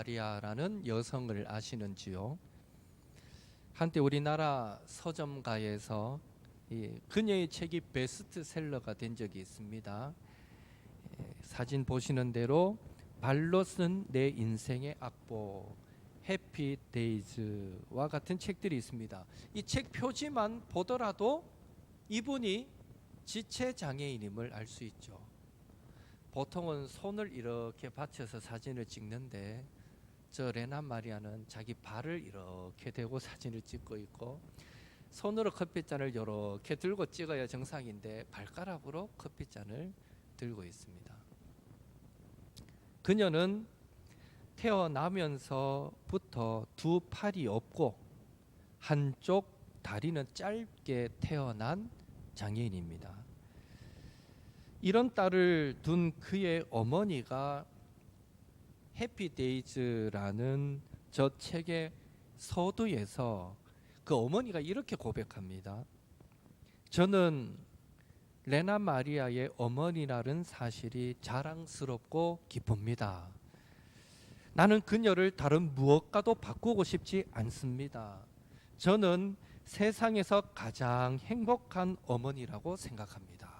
마리아라는 여성을 아시는지요? 한때 우리나라 서점가에서 그녀의 책이 베스트셀러가 된 적이 있습니다. 사진 보시는 대로 발로 쓴 내 인생의 악보, 해피 데이즈와 같은 책들이 있습니다. 이 책 표지만 보더라도 이분이 지체 장애인임을 알 수 있죠. 보통은 손을 이렇게 받쳐서 사진을 찍는데 저 레나 마리아는 자기 발을 이렇게 대고 사진을 찍고 있고, 손으로 커피잔을 이렇게 들고 찍어야 정상인데 발가락으로 커피잔을 들고 있습니다. 그녀는 태어나면서부터 두 팔이 없고 한쪽 다리는 짧게 태어난 장애인입니다. 이런 딸을 둔 그의 어머니가 해피데이즈라는 저 책의 서두에서 그 어머니가 이렇게 고백합니다. 저는 레나 마리아의 어머니라는 사실이 자랑스럽고 기쁩니다. 나는 그녀를 다른 무엇과도 바꾸고 싶지 않습니다. 저는 세상에서 가장 행복한 어머니라고 생각합니다.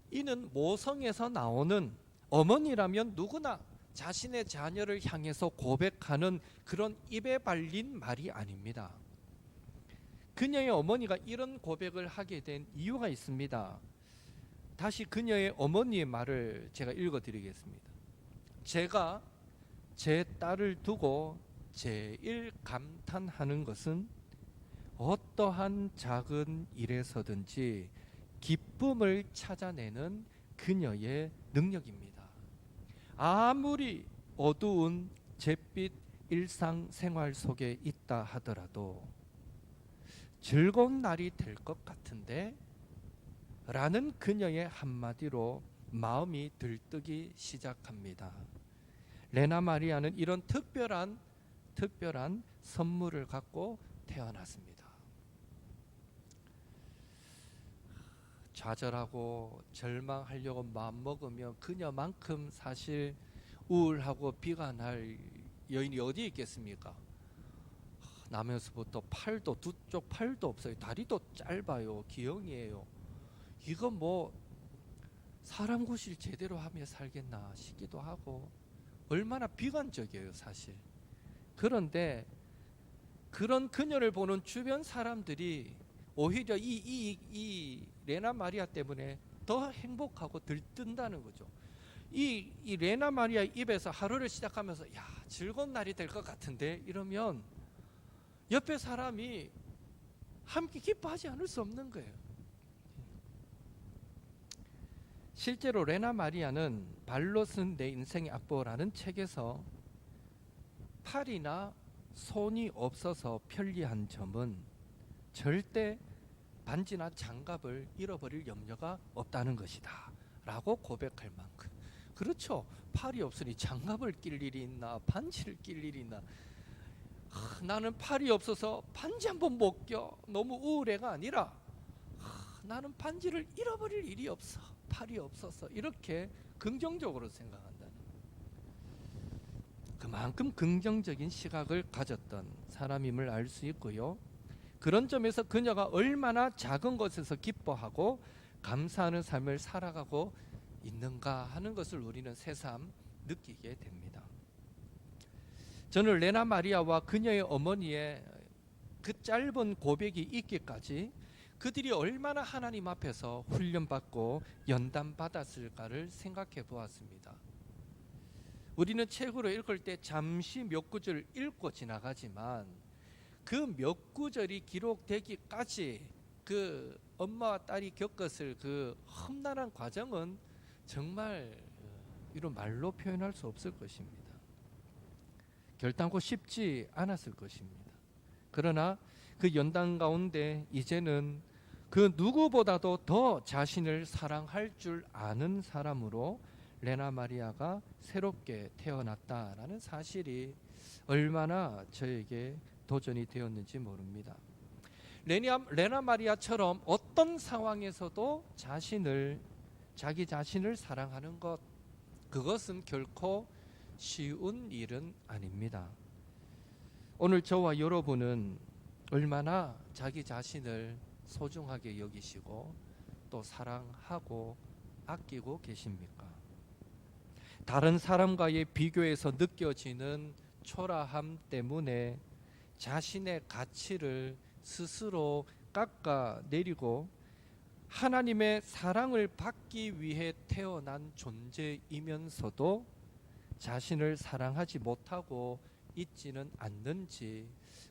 이는 모성에서 나오는, 어머니라면 누구나 자신의 자녀를 향해서 고백하는 그런 입에 발린 말이 아닙니다. 그녀의 어머니가 이런 고백을 하게 된 이유가 있습니다. 다시 그녀의 어머니의 말을 제가 읽어드리겠습니다. 제가 제 딸을 두고 제일 감탄하는 것은 어떠한 작은 일에서든지 기쁨을 찾아내는 그녀의 능력입니다. 아무리 어두운 잿빛 일상생활 속에 있다 하더라도 즐거운 날이 될 것 같은데 라는 그녀의 한마디로 마음이 들뜨기 시작합니다. 레나 마리아는 이런 특별한 선물을 갖고 태어났습니다. 좌절하고 절망하려고 마음먹으면 그녀만큼 사실 우울하고 비관할 여인이 어디 있겠습니까? 나면서부터 팔도, 두 쪽 팔도 없어요. 다리도 짧아요. 기형이에요. 이거 뭐 사람 구실 제대로 하며 살겠나 싶기도 하고, 얼마나 비관적이에요 사실. 그런데 그런 그녀를 보는 주변 사람들이 오히려 이 레나 마리아 때문에 더 행복하고 들뜬다는 거죠. 이 레나 마리아 입에서 하루를 시작하면서 야, 즐거운 날이 될 것 같은데 이러면 옆에 사람이 함께 기뻐하지 않을 수 없는 거예요. 실제로 레나 마리아는 발로 쓴 내 인생의 악보라는 책에서 팔이나 손이 없어서 편리한 점은 절대 반지나 장갑을 잃어버릴 염려가 없다는 것이다 라고 고백할 만큼, 그렇죠. 팔이 없으니 장갑을 낄 일이 있나 반지를 낄 일이 있나. 나는 팔이 없어서 반지 한번 못 껴 너무 우울해가 아니라 나는 반지를 잃어버릴 일이 없어, 팔이 없어서, 이렇게 긍정적으로 생각한다는, 그만큼 긍정적인 시각을 가졌던 사람임을 알 수 있고요. 그런 점에서 그녀가 얼마나 작은 것에서 기뻐하고 감사하는 삶을 살아가고 있는가 하는 것을 우리는 새삼 느끼게 됩니다. 저는 레나 마리아와 그녀의 어머니의 그 짧은 고백이 있기까지 그들이 얼마나 하나님 앞에서 훈련받고 연단받았을까를 생각해 보았습니다. 우리는 책으로 읽을 때 잠시 몇 구절 읽고 지나가지만 그 몇 구절이 기록되기까지 그 엄마와 딸이 겪었을 그 험난한 과정은 정말 이런 말로 표현할 수 없을 것입니다. 결단코 쉽지 않았을 것입니다. 그러나 그 연단 가운데 이제는 그 누구보다도 더 자신을 사랑할 줄 아는 사람으로 레나 마리아가 새롭게 태어났다라는 사실이 얼마나 저에게 도전이 되었는지 모릅니다. 레나 마리아처럼 어떤 상황에서도 자기 자신을 사랑하는 것, 그것은 결코 쉬운 일은 아닙니다. 오늘 저와 여러분은 얼마나 자기 자신을 소중하게 여기시고 또 사랑하고 아끼고 계십니까? 다른 사람과의 비교에서 느껴지는 초라함 때문에 자신의 가치를 스스로 깎아내리고 하나님의 사랑을 받기 위해 태어난 존재이면서도 자신을 사랑하지 못하고 있지는 않는지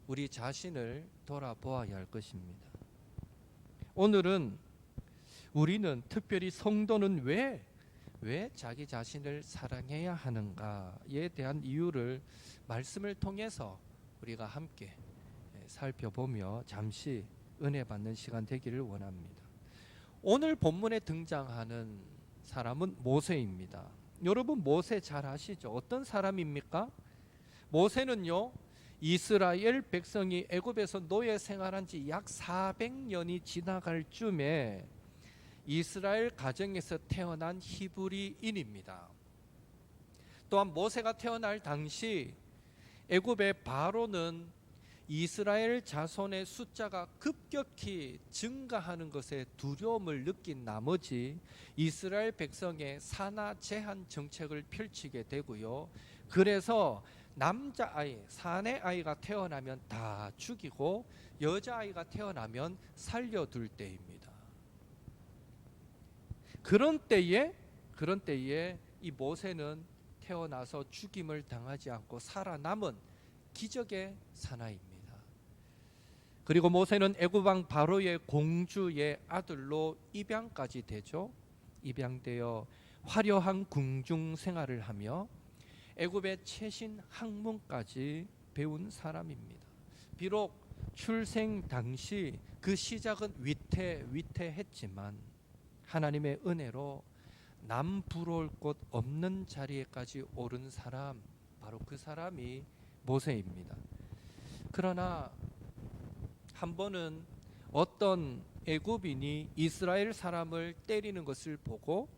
우리 자신을 돌아보아야 할 것입니다. 오늘은 우리는 특별히 성도는 왜 자기 자신을 사랑해야 하는가에 대한 이유를 말씀을 통해서 우리가 함께 살펴보며 잠시 은혜 받는 시간 되기를 원합니다. 오늘 본문에 등장하는 사람은 모세입니다. 여러분 모세 잘 아시죠? 어떤 사람입니까? 모세는요, 이스라엘 백성이 애굽에서 노예 생활한 지 약 400년이 지나갈 쯤에 이스라엘 가정에서 태어난 히브리인입니다. 또한 모세가 태어날 당시 애굽의 바로는 이스라엘 자손의 숫자가 급격히 증가하는 것에 두려움을 느낀 나머지 이스라엘 백성의 산하 제한 정책을 펼치게 되고요. 그래서 남자아이, 사내 아이가 태어나면 다 죽이고 여자아이가 태어나면 살려둘 때입니다. 그런 때에 이 모세는 태어나서 죽임을 당하지 않고 살아남은 기적의 사나이입니다. 그리고 모세는 애굽 왕 바로의 공주의 아들로 입양까지 되죠. 입양되어 화려한 궁중 생활을 하며 애굽의 최신 학문까지 배운 사람입니다. 비록 출생 당시 그 시작은 위태했지만 하나님의 은혜로 남 부러울 곳 없는 자리에까지 오른 사람, 바로 그 사람이 모세입니다. 그러나 한 번은 어떤 애굽인이 이스라엘 사람을 때리는 것을 보고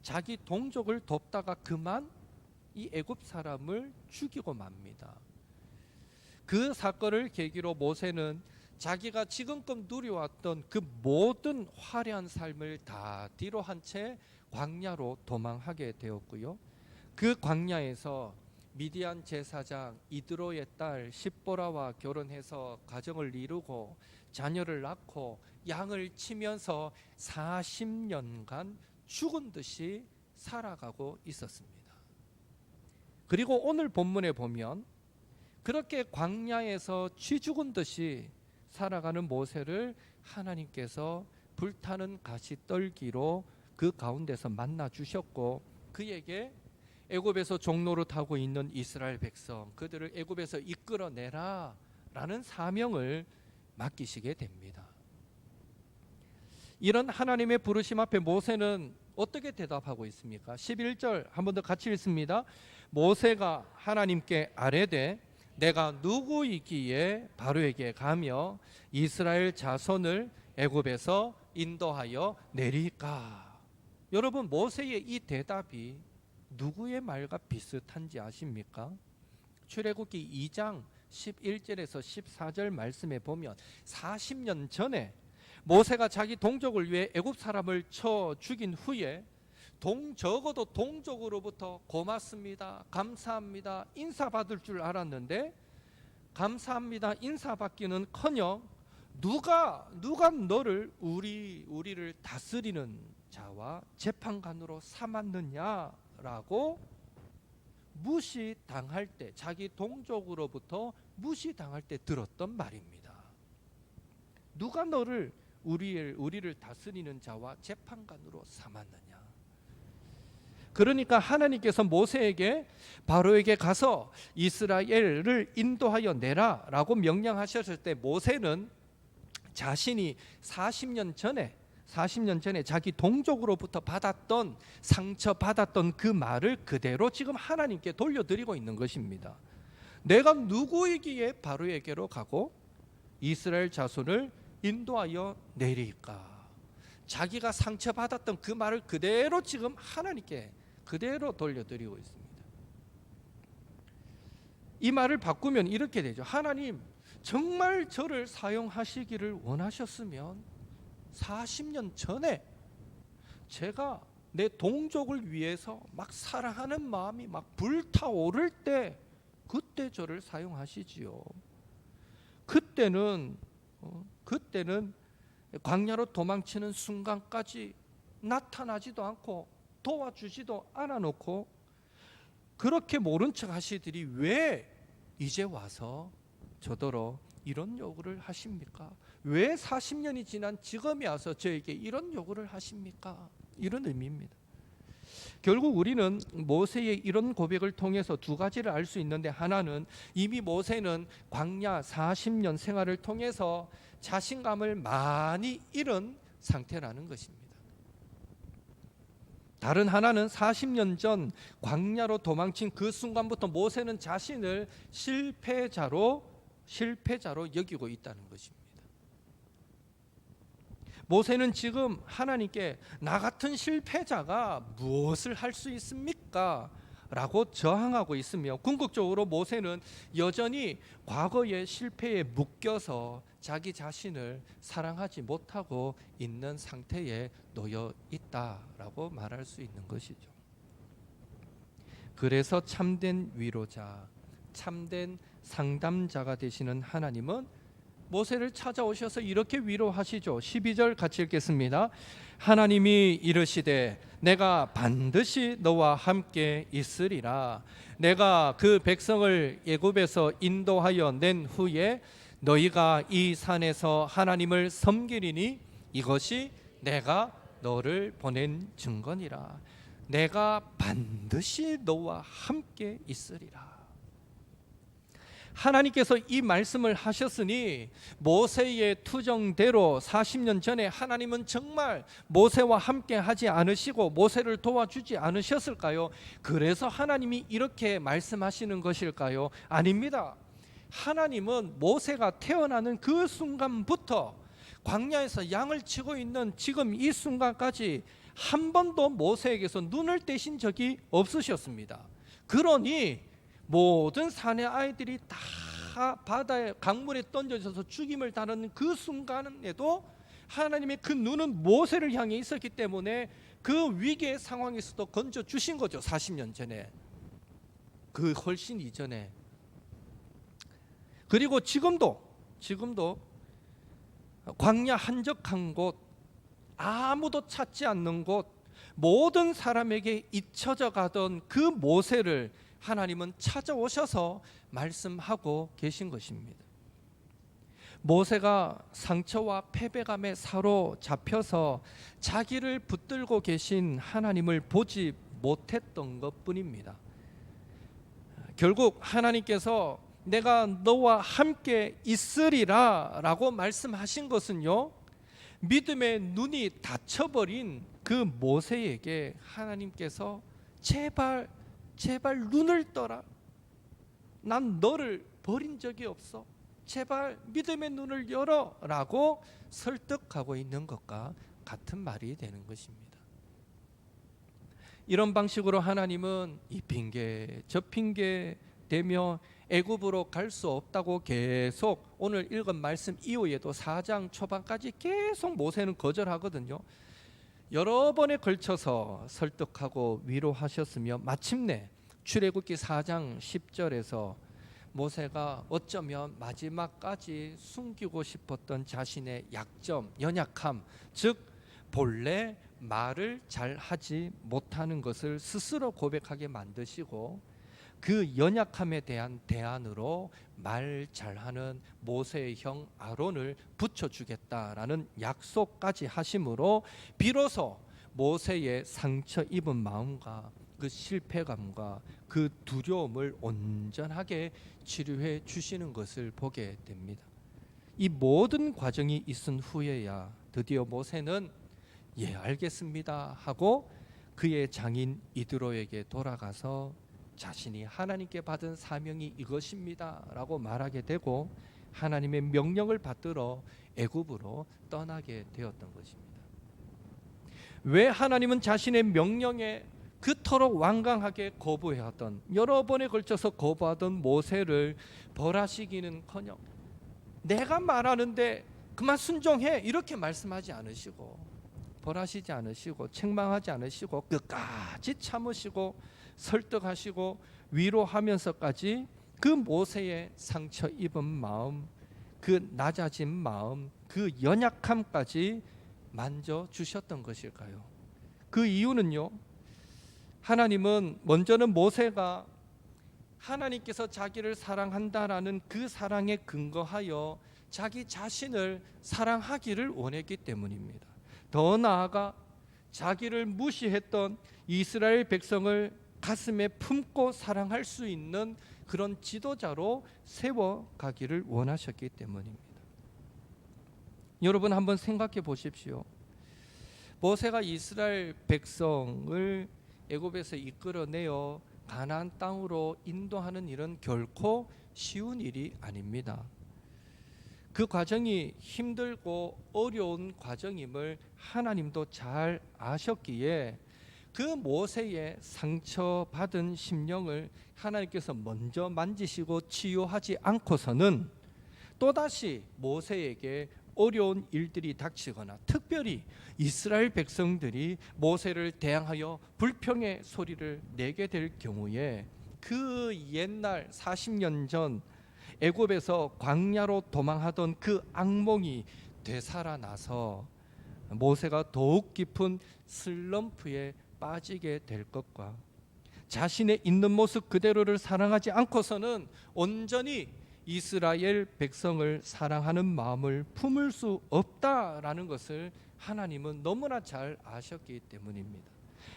자기 동족을 돕다가 그만 이 애굽 사람을 죽이고 맙니다. 그 사건을 계기로 모세는 자기가 지금껏 누려왔던 그 모든 화려한 삶을 다 뒤로 한 채 광야로 도망하게 되었고요. 그 광야에서 미디안 제사장 이드로의 딸 십보라와 결혼해서 가정을 이루고 자녀를 낳고 양을 치면서 40년간 죽은 듯이 살아가고 있었습니다. 그리고 오늘 본문에 보면 그렇게 광야에서 쥐 죽은 듯이 살아가는 모세를 하나님께서 불타는 가시떨기로 그 가운데서 만나 주셨고 그에게 애굽에서 종로를 타고 있는 이스라엘 백성, 그들을 애굽에서 이끌어내라 라는 사명을 맡기시게 됩니다. 이런 하나님의 부르심 앞에 모세는 어떻게 대답하고 있습니까? 11절 한 번 더 같이 읽습니다. 모세가 하나님께 아뢰되 내가 누구이기에 바로에게 가며 이스라엘 자손을 애굽에서 인도하여 내리까? 여러분 모세의 이 대답이 누구의 말과 비슷한지 아십니까? 출애굽기 2장 11절에서 14절 말씀에 보면 40년 전에 모세가 자기 동족을 위해 애굽 사람을 쳐 죽인 후에 적어도 동족으로부터 고맙습니다, 감사합니다, 인사받을 줄 알았는데 감사합니다, 인사받기는커녕 누가 너를 우리를 다스리는 자와 재판관으로 삼았느냐라고 무시당할 때, 자기 동족으로부터 무시당할 때 들었던 말입니다. 누가 너를 우리를 다스리는 자와 재판관으로 삼았느냐. 그러니까 하나님께서 모세에게 바로에게 가서 이스라엘을 인도하여 내라 라고 명령하셨을 때 모세는 자신이 40년 전에 자기 동족으로부터 받았던 상처받았던 그 말을 그대로 지금 하나님께 돌려드리고 있는 것입니다. 내가 누구이기에 바로에게로 가고 이스라엘 자손을 인도하여 내리까? 자기가 상처받았던 그 말을 그대로 지금 하나님께 그대로 돌려드리고 있습니다. 이 말을 바꾸면 이렇게 되죠. 하나님, 정말 저를 사용하시기를 원하셨으면 40년 전에 제가 내 동족을 위해서 막 사랑하는 마음이 막 불타오를 때 그때 저를 사용하시지요. 그때는 광야로 도망치는 순간까지 나타나지도 않고 도와주지도 않아 놓고 그렇게 모른 척 하시더니 왜 이제 와서 저더러 이런 요구를 하십니까? 왜 40년이 지난 지금이 와서 저에게 이런 요구를 하십니까? 이런 의미입니다. 결국 우리는 모세의 이런 고백을 통해서 두 가지를 알 수 있는데, 하나는 이미 모세는 광야 40년 생활을 통해서 자신감을 많이 잃은 상태라는 것입니다. 다른 하나는 40년 전 광야로 도망친 그 순간부터 모세는 자신을 실패자로 여기고 있다는 것입니다. 모세는 지금 하나님께 나 같은 실패자가 무엇을 할 수 있습니까? 라고 저항하고 있으며, 궁극적으로 모세는 여전히 과거의 실패에 묶여서 자기 자신을 사랑하지 못하고 있는 상태에 놓여 있다라고 말할 수 있는 것이죠. 그래서 참된 위로자, 참된 상담자가 되시는 하나님은 모세를 찾아오셔서 이렇게 위로하시죠. 12절 같이 읽겠습니다. 하나님이 이르시되 내가 반드시 너와 함께 있으리라. 내가 그 백성을 애굽에서 인도하여 낸 후에 너희가 이 산에서 하나님을 섬기리니 이것이 내가 너를 보낸 증거니라. 내가 반드시 너와 함께 있으리라. 하나님께서 이 말씀을 하셨으니 모세의 투정대로 40년 전에 하나님은 정말 모세와 함께 하지 않으시고 모세를 도와주지 않으셨을까요? 그래서 하나님이 이렇게 말씀하시는 것일까요? 아닙니다. 하나님은 모세가 태어나는 그 순간부터 광야에서 양을 치고 있는 지금 이 순간까지 한 번도 모세에게서 눈을 떼신 적이 없으셨습니다. 그러니 모든 사내 아이들이 다 바다에 강물에 던져져서 죽임을 당하는 그 순간에도 하나님의 그 눈은 모세를 향해 있었기 때문에 그 위기의 상황에서도 건져 주신 거죠. 40년 전에, 그 훨씬 이전에. 그리고 지금도 광야 한적한 곳, 아무도 찾지 않는 곳, 모든 사람에게 잊혀져 가던 그 모세를 하나님은 찾아오셔서 말씀하고 계신 것입니다. 모세가 상처와 패배감에 사로잡혀서 자기를 붙들고 계신 하나님을 보지 못했던 것뿐입니다. 결국 하나님께서 내가 너와 함께 있으리라 라고 말씀하신 것은요, 믿음의 눈이 닫혀버린 그 모세에게 하나님께서 제발 눈을 떠라. 난 너를 버린 적이 없어. 제발 믿음의 눈을 열어 라고 설득하고 있는 것과 같은 말이 되는 것입니다. 이런 방식으로 하나님은 이 핑계 저 핑계 대며 애굽으로 갈 수 없다고 계속 오늘 읽은 말씀 이후에도 4장 초반까지 계속 모세는 거절하거든요. 여러 번에 걸쳐서 설득하고 위로하셨으며 마침내 출애굽기 4장 10절에서 모세가 어쩌면 마지막까지 숨기고 싶었던 자신의 약점, 연약함, 즉 본래 말을 잘 하지 못하는 것을 스스로 고백하게 만드시고 그 연약함에 대한 대안으로 말 잘하는 모세의 형 아론을 붙여주겠다라는 약속까지 하심으로 비로소 모세의 상처 입은 마음과 그 실패감과 그 두려움을 온전하게 치료해 주시는 것을 보게 됩니다. 이 모든 과정이 있은 후에야 드디어 모세는 예 알겠습니다 하고 그의 장인 이드로에게 돌아가서 자신이 하나님께 받은 사명이 이것입니다 라고 말하게 되고 하나님의 명령을 받들어 애굽으로 떠나게 되었던 것입니다. 왜 하나님은 자신의 명령에 그토록 완강하게 거부해왔던, 여러 번에 걸쳐서 거부하던 모세를 벌하시기는커녕 내가 말하는데 그만 순종해 이렇게 말씀하지 않으시고, 벌하시지 않으시고 책망하지 않으시고 끝까지 참으시고 설득하시고 위로하면서까지 그 모세의 상처 입은 마음, 그 낮아진 마음, 그 연약함까지 만져주셨던 것일까요? 그 이유는요, 하나님은 먼저는 모세가 하나님께서 자기를 사랑한다라는 그 사랑에 근거하여 자기 자신을 사랑하기를 원했기 때문입니다. 더 나아가 자기를 무시했던 이스라엘 백성을 가슴에 품고 사랑할 수 있는 그런 지도자로 세워가기를 원하셨기 때문입니다. 여러분 한번 생각해 보십시오. 모세가 이스라엘 백성을 애굽에서 이끌어내어 가나안 땅으로 인도하는 일은 결코 쉬운 일이 아닙니다. 그 과정이 힘들고 어려운 과정임을 하나님도 잘 아셨기에 그 모세의 상처받은 심령을 하나님께서 먼저 만지시고 치유하지 않고서는 또다시 모세에게 어려운 일들이 닥치거나, 특별히 이스라엘 백성들이 모세를 대항하여 불평의 소리를 내게 될 경우에 그 옛날 40년 전 애굽에서 광야로 도망하던 그 악몽이 되살아나서 모세가 더욱 깊은 슬럼프에 빠지게 될 것과, 자신의 있는 모습 그대로를 사랑하지 않고서는 온전히 이스라엘 백성을 사랑하는 마음을 품을 수 없다라는 것을 하나님은 너무나 잘 아셨기 때문입니다.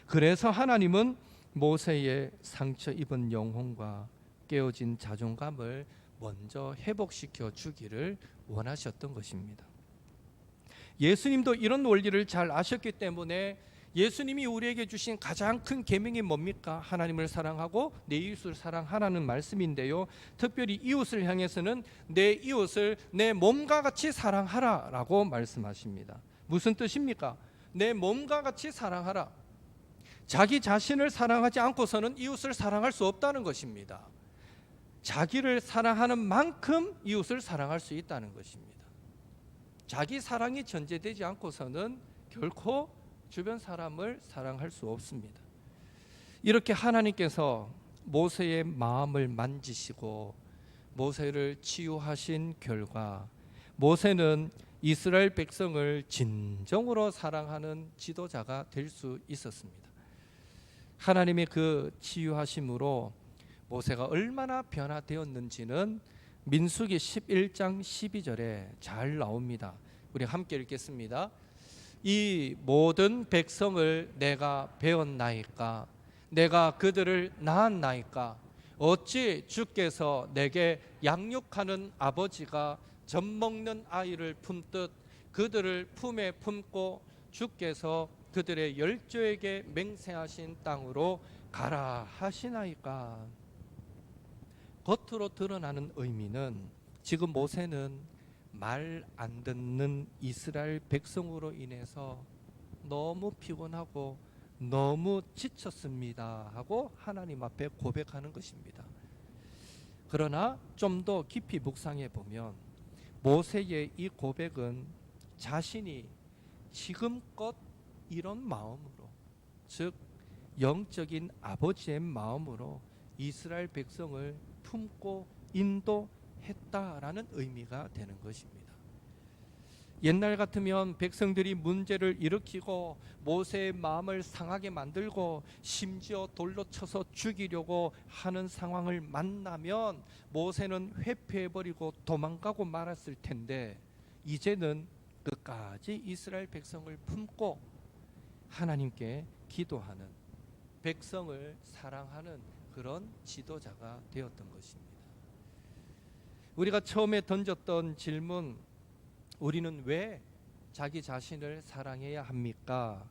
그래서 하나님은 모세의 상처 입은 영혼과 깨어진 자존감을 먼저 회복시켜 주기를 원하셨던 것입니다. 예수님도 이런 원리를 잘 아셨기 때문에 예수님이 우리에게 주신 가장 큰 계명이 뭡니까? 하나님을 사랑하고 내 이웃을 사랑하라는 말씀인데요, 특별히 이웃을 향해서는 내 이웃을 내 몸과 같이 사랑하라라고 말씀하십니다. 무슨 뜻입니까? 내 몸과 같이 사랑하라. 자기 자신을 사랑하지 않고서는 이웃을 사랑할 수 없다는 것입니다. 자기를 사랑하는 만큼 이웃을 사랑할 수 있다는 것입니다. 자기 사랑이 전제되지 않고서는 결코 주변 사람을 사랑할 수 없습니다. 이렇게 하나님께서 모세의 마음을 만지시고 모세를 치유하신 결과, 모세는 이스라엘 백성을 진정으로 사랑하는 지도자가 될 수 있었습니다. 하나님의 그 치유하심으로 모세가 얼마나 변화되었는지는 민수기 11장 12절에 잘 나옵니다. 우리 함께 읽겠습니다. 이 모든 백성을 내가 배웠나이까, 내가 그들을 낳았나이까, 어찌 주께서 내게 양육하는 아버지가 젖먹는 아이를 품듯 그들을 품에 품고 주께서 그들의 열조에게 맹세하신 땅으로 가라 하시나이까. 겉으로 드러나는 의미는 지금 모세는 말 안 듣는 이스라엘 백성으로 인해서 너무 피곤하고 너무 지쳤습니다 하고 하나님 앞에 고백하는 것입니다. 그러나 좀 더 깊이 묵상해 보면 모세의 이 고백은 자신이 지금껏 이런 마음으로, 즉 영적인 아버지의 마음으로 이스라엘 백성을 품고 인도했다라는 의미가 되는 것입니다. 옛날 같으면 백성들이 문제를 일으키고 모세의 마음을 상하게 만들고 심지어 돌로 쳐서 죽이려고 하는 상황을 만나면 모세는 회피해버리고 도망가고 말았을 텐데, 이제는 끝까지 이스라엘 백성을 품고 하나님께 기도하는, 백성을 사랑하는 그런 지도자가 되었던 것입니다. 우리가 처음에 던졌던 질문, 우리는 왜 자기 자신을 사랑해야 합니까?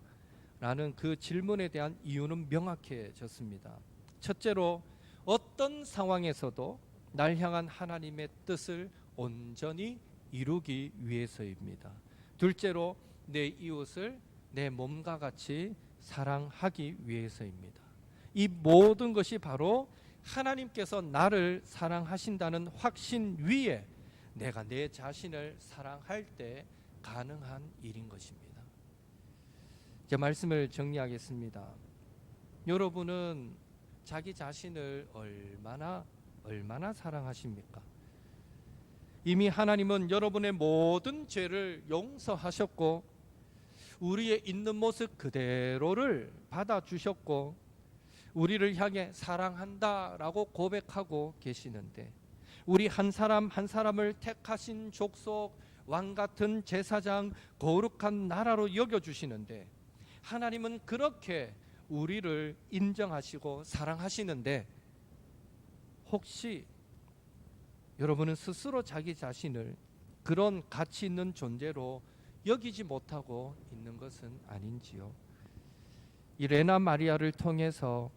라는 그 질문에 대한 이유는 명확해졌습니다. 첫째로, 어떤 상황에서도 날 향한 하나님의 뜻을 온전히 이루기 위해서입니다. 둘째로, 내 이웃을 내 몸과 같이 사랑하기 위해서입니다. 이 모든 것이 바로 하나님께서 나를 사랑하신다는 확신 위에 내가 내 자신을 사랑할 때 가능한 일인 것입니다. 제 말씀을 정리하겠습니다. 여러분은 자기 자신을 얼마나 사랑하십니까? 이미 하나님은 여러분의 모든 죄를 용서하셨고 우리의 있는 모습 그대로를 받아주셨고 우리를 향해 사랑한다라고 고백하고 계시는데, 우리 한 사람 한 사람을 택하신 족속, 왕같은 제사장, 거룩한 나라로 여겨주시는데, 하나님은 그렇게 우리를 인정하시고 사랑하시는데, 혹시 여러분은 스스로 자기 자신을 그런 가치 있는 존재로 여기지 못하고 있는 것은 아닌지요? 이 레나 마리아를 통해서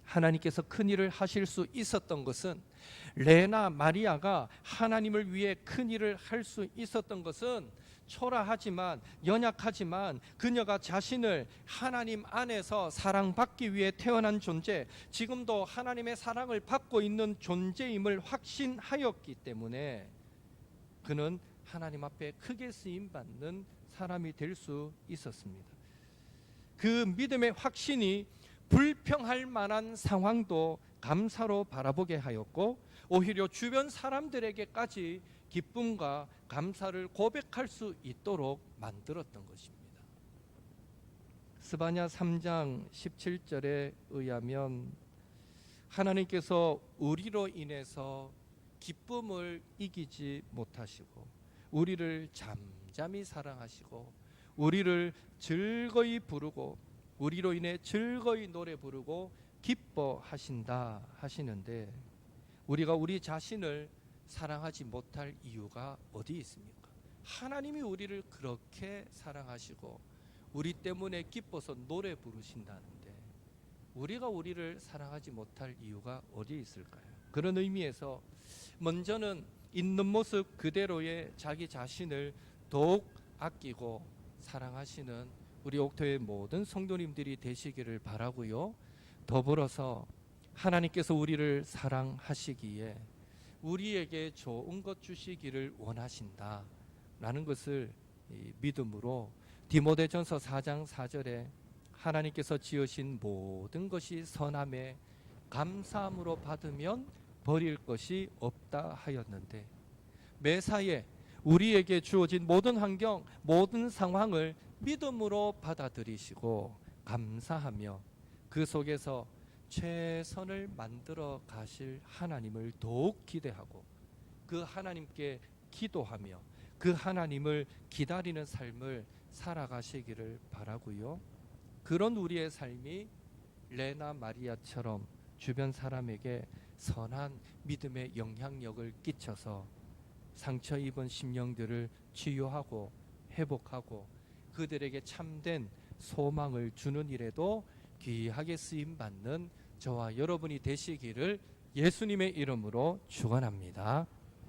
하나님께서 큰 일을 하실 수 있었던 것은, 레나 마리아가 하나님을 위해 큰 일을 할 수 있었던 것은 초라하지만 연약하지만 그녀가 자신을 하나님 안에서 사랑받기 위해 태어난 존재, 지금도 하나님의 사랑을 받고 있는 존재임을 확신하였기 때문에 그는 하나님 앞에 크게 쓰임받는 사람이 될 수 있었습니다. 그 믿음의 확신이 불평할 만한 상황도 감사로 바라보게 하였고, 오히려 주변 사람들에게까지 기쁨과 감사를 고백할 수 있도록 만들었던 것입니다. 스바냐 3장 17절에 의하면 하나님께서 우리로 인해서 기쁨을 이기지 못하시고 우리를 잠잠히 사랑하시고 우리를 즐거이 부르고 우리로 인해 즐거이 노래 부르고 기뻐하신다 하시는데, 우리가 우리 자신을 사랑하지 못할 이유가 어디 있습니까? 하나님이 우리를 그렇게 사랑하시고 우리 때문에 기뻐서 노래 부르신다는데 우리가 우리를 사랑하지 못할 이유가 어디 있을까요? 그런 의미에서 먼저는 있는 모습 그대로의 자기 자신을 더욱 아끼고 사랑하시는 우리 옥토의 모든 성도님들이 되시기를 바라고요. 더불어서 하나님께서 우리를 사랑하시기에 우리에게 좋은 것 주시기를 원하신다 라는 것을 믿음으로 디모데전서 4장 4절에 하나님께서 지으신 모든 것이 선함에 감사함으로 받으면 버릴 것이 없다 하였는데, 매사에 우리에게 주어진 모든 환경, 모든 상황을 믿음으로 받아들이시고 감사하며 그 속에서 최선을 만들어 가실 하나님을 더욱 기대하고 그 하나님께 기도하며 그 하나님을 기다리는 삶을 살아가시기를 바라고요. 그런 우리의 삶이 레나 마리아처럼 주변 사람에게 선한 믿음의 영향력을 끼쳐서 상처 입은 심령들을 치유하고 회복하고 그들에게 참된 소망을 주는 일에도 귀하게 쓰임받는 저와 여러분이 되시기를 예수님의 이름으로 축원합니다.